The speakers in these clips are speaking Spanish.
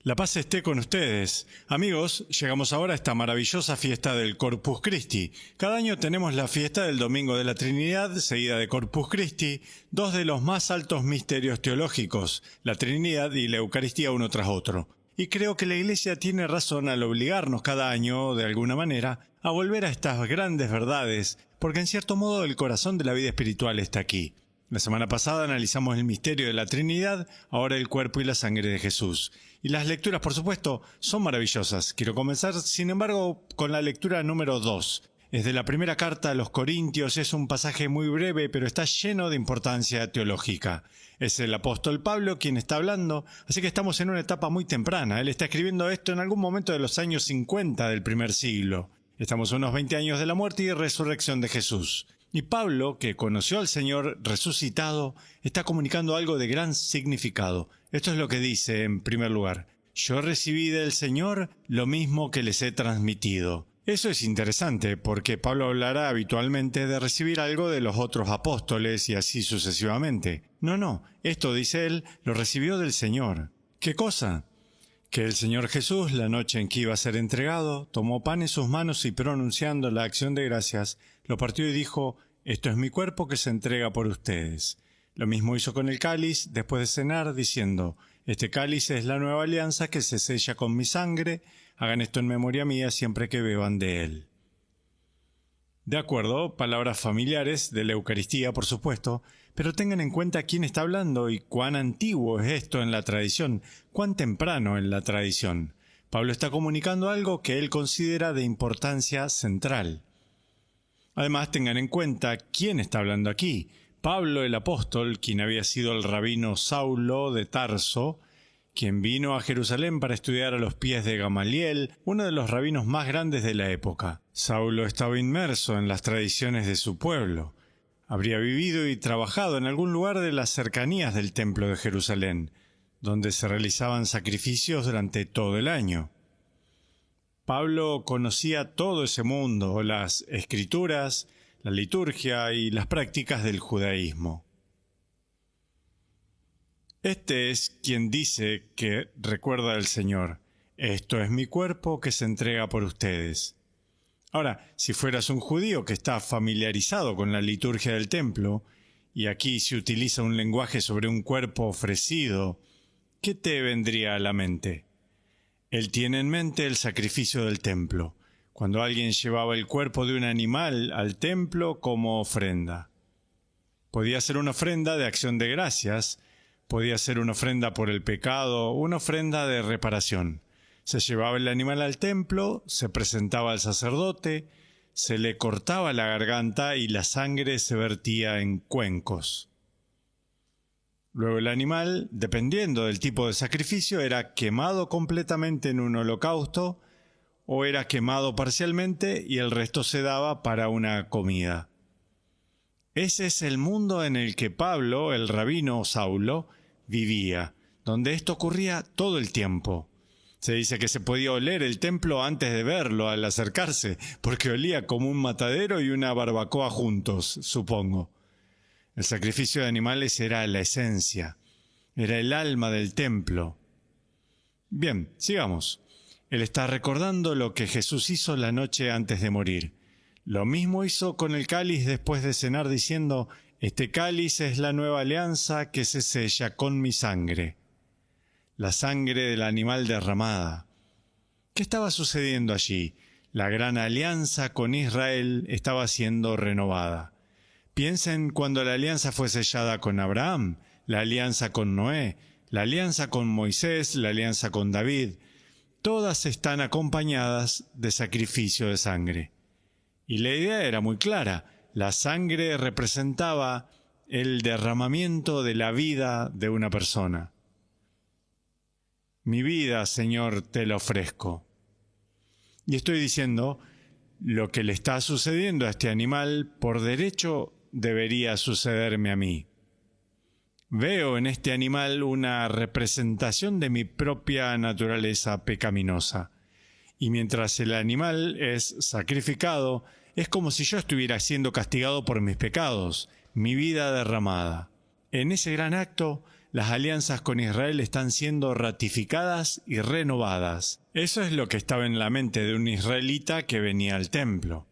La paz esté con ustedes. Amigos, llegamos ahora a esta maravillosa fiesta del Corpus Christi. Cada año tenemos la fiesta del Domingo de la Trinidad, seguida de Corpus Christi, dos de los más altos misterios teológicos, la Trinidad y la Eucaristía uno tras otro. Y creo que la Iglesia tiene razón al obligarnos cada año, de alguna manera, a volver a estas grandes verdades, porque en cierto modo el corazón de la vida espiritual está aquí. La semana pasada analizamos el misterio de la Trinidad, ahora el cuerpo y la sangre de Jesús. Y las lecturas, por supuesto, son maravillosas. Quiero comenzar, sin embargo, con la lectura número 2. Es de la primera carta a los Corintios, es un pasaje muy breve, pero está lleno de importancia teológica. Es el apóstol Pablo quien está hablando, así que estamos en una etapa muy temprana. Él está escribiendo esto en algún momento de los años 50 del primer siglo. Estamos a unos 20 años de la muerte y resurrección de Jesús. Y Pablo, que conoció al Señor resucitado, está comunicando algo de gran significado. Esto es lo que dice en primer lugar: yo recibí del Señor lo mismo que les he transmitido. Eso es interesante porque Pablo hablará habitualmente de recibir algo de los otros apóstoles y así sucesivamente. No, esto, dice él, lo recibió del Señor. ¿Qué cosa? Que el Señor Jesús, la noche en que iba a ser entregado, tomó pan en sus manos y pronunciando la acción de gracias, lo partió y dijo: «Esto es mi cuerpo que se entrega por ustedes». Lo mismo hizo con el cáliz después de cenar, diciendo: «Este cáliz es la nueva alianza que se sella con mi sangre. Hagan esto en memoria mía siempre que beban de él». De acuerdo, palabras familiares de la Eucaristía, por supuesto, pero tengan en cuenta quién está hablando y cuán antiguo es esto en la tradición, cuán temprano en la tradición. Pablo está comunicando algo que él considera de importancia central. Además, tengan en cuenta quién está hablando aquí. Pablo el apóstol, quien había sido el rabino Saulo de Tarso, quien vino a Jerusalén para estudiar a los pies de Gamaliel, uno de los rabinos más grandes de la época. Saulo estaba inmerso en las tradiciones de su pueblo. Habría vivido y trabajado en algún lugar de las cercanías del templo de Jerusalén, donde se realizaban sacrificios durante todo el año. Pablo conocía todo ese mundo, las escrituras, la liturgia y las prácticas del judaísmo. Este es quien dice que recuerda al Señor: «Esto es mi cuerpo que se entrega por ustedes». Ahora, si fueras un judío que está familiarizado con la liturgia del templo, y aquí se utiliza un lenguaje sobre un cuerpo ofrecido, ¿qué te vendría a la mente? Él tiene en mente el sacrificio del templo, cuando alguien llevaba el cuerpo de un animal al templo como ofrenda. Podía ser una ofrenda de acción de gracias, podía ser una ofrenda por el pecado, una ofrenda de reparación. Se llevaba el animal al templo, se presentaba al sacerdote, se le cortaba la garganta y la sangre se vertía en cuencos. Luego el animal, dependiendo del tipo de sacrificio, era quemado completamente en un holocausto o era quemado parcialmente y el resto se daba para una comida. Ese es el mundo en el que Pablo, el rabino Saulo, vivía, donde esto ocurría todo el tiempo. Se dice que se podía oler el templo antes de verlo al acercarse, porque olía como un matadero y una barbacoa juntos, supongo. El sacrificio de animales era la esencia, era el alma del templo. Bien, sigamos. Él está recordando lo que Jesús hizo la noche antes de morir. Lo mismo hizo con el cáliz después de cenar, diciendo: «Este cáliz es la nueva alianza que se sella con mi sangre». La sangre del animal derramada. ¿Qué estaba sucediendo allí? La gran alianza con Israel estaba siendo renovada. Piensen cuando la alianza fue sellada con Abraham, la alianza con Noé, la alianza con Moisés, la alianza con David. Todas están acompañadas de sacrificio de sangre. Y la idea era muy clara. La sangre representaba el derramamiento de la vida de una persona. Mi vida, Señor, te la ofrezco. Y estoy diciendo, lo que le está sucediendo a este animal, por derecho, debería sucederme a mí. Veo en este animal una representación de mi propia naturaleza pecaminosa. Y mientras el animal es sacrificado, es como si yo estuviera siendo castigado por mis pecados, mi vida derramada. En ese gran acto, las alianzas con Israel están siendo ratificadas y renovadas. Eso es lo que estaba en la mente de un israelita que venía al templo.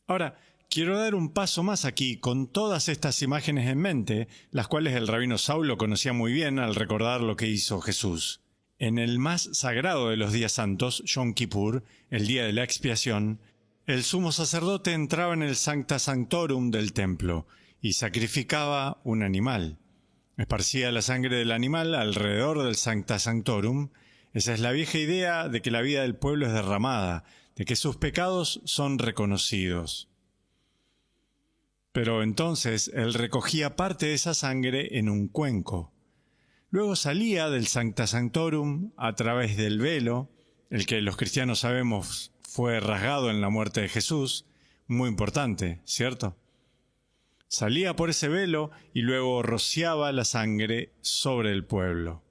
Ahora, quiero dar un paso más aquí con todas estas imágenes en mente, las cuales el rabino Saulo conocía muy bien al recordar lo que hizo Jesús. En el más sagrado de los días santos, Yom Kippur, el día de la expiación, el sumo sacerdote entraba en el Sancta Sanctorum del templo y sacrificaba un animal. Esparcía la sangre del animal alrededor del Sancta Sanctorum. Esa es la vieja idea de que la vida del pueblo es derramada, de que sus pecados son reconocidos. Pero entonces él recogía parte de esa sangre en un cuenco. Luego salía del Sancta Sanctorum a través del velo, el que los cristianos sabemos fue rasgado en la muerte de Jesús, muy importante, ¿cierto? Salía por ese velo y luego rociaba la sangre sobre el pueblo.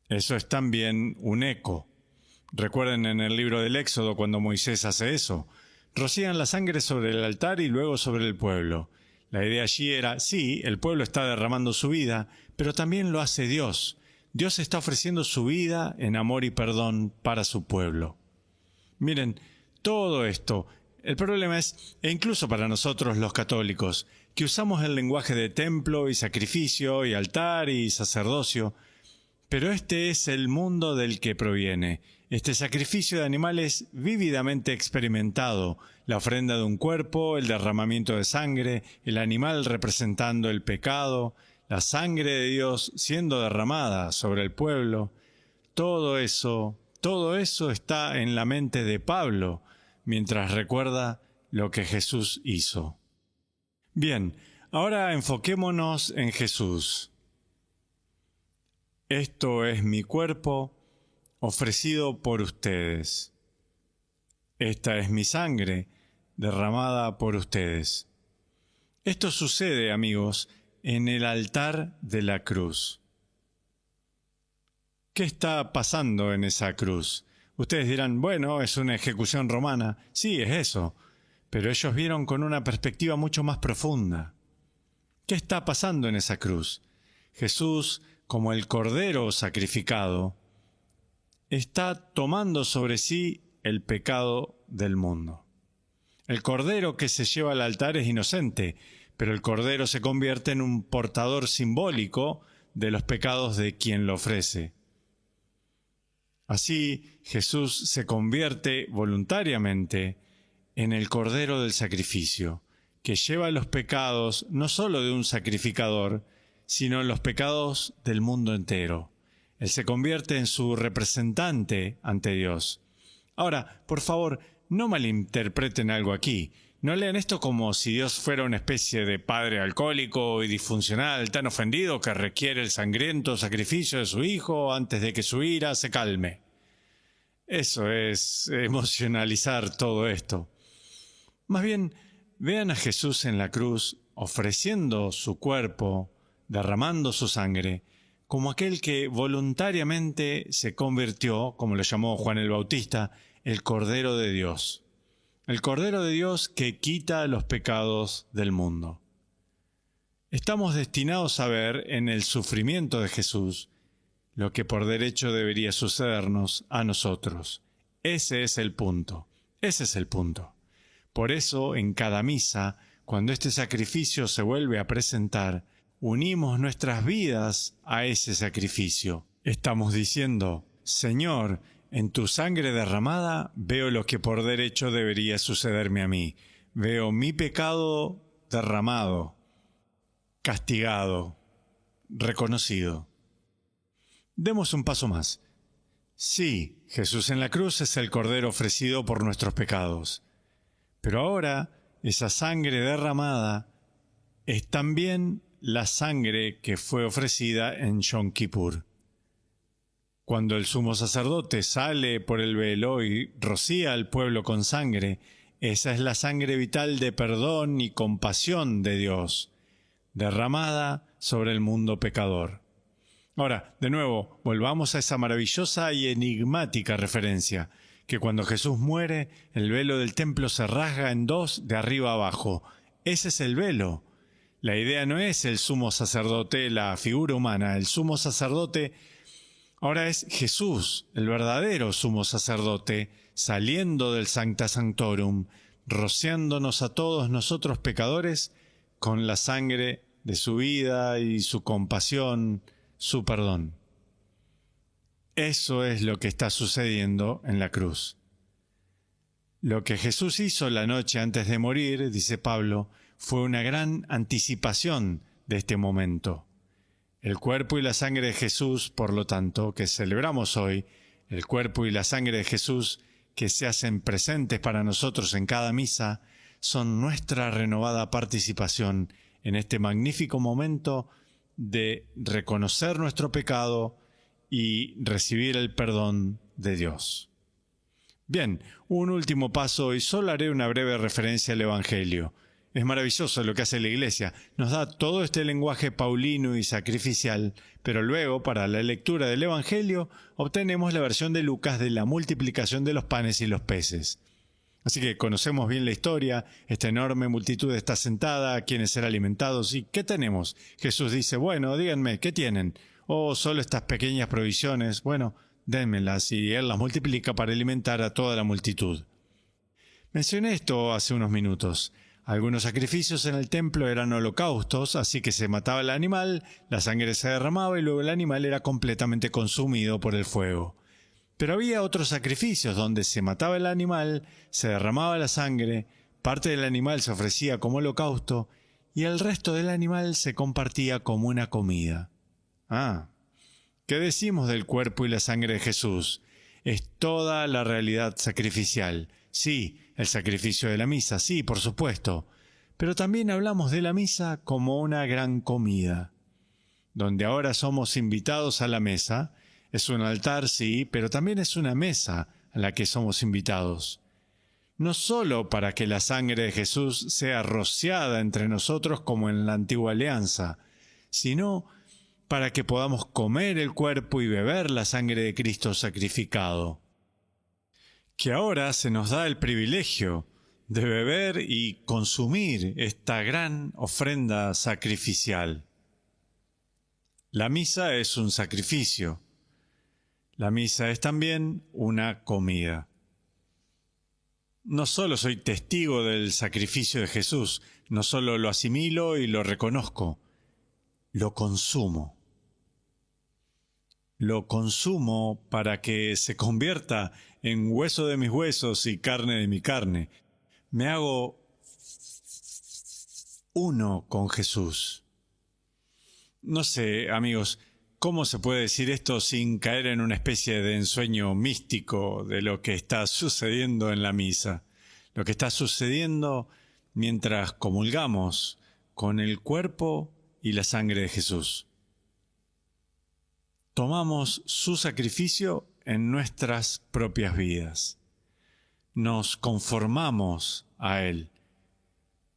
Eso es también un eco. Recuerden en el libro del Éxodo cuando Moisés hace eso. Rocían la sangre sobre el altar y luego sobre el pueblo. La idea allí era, sí, el pueblo está derramando su vida, pero también lo hace Dios. Dios está ofreciendo su vida en amor y perdón para su pueblo. Miren, todo esto, el problema es, e incluso para nosotros los católicos, que usamos el lenguaje de templo y sacrificio y altar y sacerdocio, pero este es el mundo del que proviene. Este sacrificio de animales vívidamente experimentado, la ofrenda de un cuerpo, el derramamiento de sangre, el animal representando el pecado, la sangre de Dios siendo derramada sobre el pueblo, todo eso está en la mente de Pablo, mientras recuerda lo que Jesús hizo. Bien, ahora enfoquémonos en Jesús. Esto es mi cuerpo ofrecido por ustedes. Esta es mi sangre derramada por ustedes. Esto sucede, amigos, en el altar de la cruz. ¿Qué está pasando en esa cruz? Ustedes dirán, bueno, es una ejecución romana. Sí, es eso. Pero ellos vieron con una perspectiva mucho más profunda. ¿Qué está pasando en esa cruz? Jesús, como el cordero sacrificado, está tomando sobre sí el pecado del mundo. El cordero que se lleva al altar es inocente, pero el cordero se convierte en un portador simbólico de los pecados de quien lo ofrece. Así, Jesús se convierte voluntariamente en el cordero del sacrificio, que lleva los pecados no solo de un sacrificador, sino los pecados del mundo entero. Él se convierte en su representante ante Dios. Ahora, por favor, no malinterpreten algo aquí. No lean esto como si Dios fuera una especie de padre alcohólico y disfuncional, tan ofendido que requiere el sangriento sacrificio de su hijo antes de que su ira se calme. Eso es emocionalizar todo esto. Más bien, vean a Jesús en la cruz ofreciendo su cuerpo, derramando su sangre, como aquel que voluntariamente se convirtió, como lo llamó Juan el Bautista, el Cordero de Dios. El Cordero de Dios que quita los pecados del mundo. Estamos destinados a ver en el sufrimiento de Jesús lo que por derecho debería sucedernos a nosotros. Ese es el punto. Ese es el punto. Por eso, en cada misa, cuando este sacrificio se vuelve a presentar, unimos nuestras vidas a ese sacrificio. Estamos diciendo, Señor, en tu sangre derramada veo lo que por derecho debería sucederme a mí. Veo mi pecado derramado, castigado, reconocido. Demos un paso más. Sí, Jesús en la cruz es el Cordero ofrecido por nuestros pecados. Pero ahora, esa sangre derramada es también la sangre que fue ofrecida en Yom Kippur. Cuando el sumo sacerdote sale por el velo y rocía al pueblo con sangre, esa es la sangre vital de perdón y compasión de Dios, derramada sobre el mundo pecador. Ahora, de nuevo, volvamos a esa maravillosa y enigmática referencia, que cuando Jesús muere, el velo del templo se rasga en dos de arriba abajo. Ese es el velo. La idea no es el sumo sacerdote, la figura humana. El sumo sacerdote ahora es Jesús, el verdadero sumo sacerdote, saliendo del Sancta Sanctorum, rociándonos a todos nosotros pecadores con la sangre de su vida y su compasión, su perdón. Eso es lo que está sucediendo en la cruz. Lo que Jesús hizo la noche antes de morir, dice Pablo, fue una gran anticipación de este momento. El cuerpo y la sangre de Jesús, por lo tanto, que celebramos hoy, el cuerpo y la sangre de Jesús que se hacen presentes para nosotros en cada misa, son nuestra renovada participación en este magnífico momento de reconocer nuestro pecado y recibir el perdón de Dios. Bien, un último paso y solo haré una breve referencia al Evangelio. Es maravilloso lo que hace la Iglesia. Nos da todo este lenguaje paulino y sacrificial, pero luego, para la lectura del Evangelio, obtenemos la versión de Lucas de la multiplicación de los panes y los peces. Así que conocemos bien la historia, esta enorme multitud está sentada, quieren ser alimentados, ¿y qué tenemos? Jesús dice, bueno, díganme, ¿qué tienen? Oh, solo estas pequeñas provisiones, bueno, dénmelas, y Él las multiplica para alimentar a toda la multitud. Mencioné esto hace unos minutos. Algunos sacrificios en el templo eran holocaustos, así que se mataba el animal, la sangre se derramaba y luego el animal era completamente consumido por el fuego. Pero había otros sacrificios donde se mataba el animal, se derramaba la sangre, parte del animal se ofrecía como holocausto y el resto del animal se compartía como una comida. ¿Qué decimos del cuerpo y la sangre de Jesús? Es toda la realidad sacrificial. Sí, el sacrificio de la misa, sí, por supuesto. Pero también hablamos de la misa como una gran comida, donde ahora somos invitados a la mesa. Es un altar, sí, pero también es una mesa a la que somos invitados. No solo para que la sangre de Jesús sea rociada entre nosotros como en la antigua alianza, sino para que podamos comer el cuerpo y beber la sangre de Cristo sacrificado. Que ahora se nos da el privilegio de beber y consumir esta gran ofrenda sacrificial. La misa es un sacrificio. La misa es también una comida. No solo soy testigo del sacrificio de Jesús, no solo lo asimilo y lo reconozco, lo consumo. Lo consumo para que se convierta en hueso de mis huesos y carne de mi carne. Me hago uno con Jesús. No sé, amigos, ¿cómo se puede decir esto sin caer en una especie de ensueño místico de lo que está sucediendo en la misa? Lo que está sucediendo mientras comulgamos con el cuerpo y la sangre de Jesús. Tomamos su sacrificio en nuestras propias vidas. Nos conformamos a Él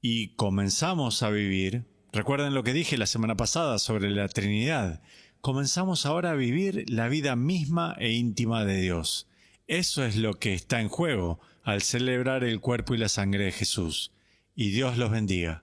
y comenzamos a vivir. Recuerden lo que dije la semana pasada sobre la Trinidad. Comenzamos ahora a vivir la vida misma e íntima de Dios. Eso es lo que está en juego al celebrar el cuerpo y la sangre de Jesús. Y Dios los bendiga.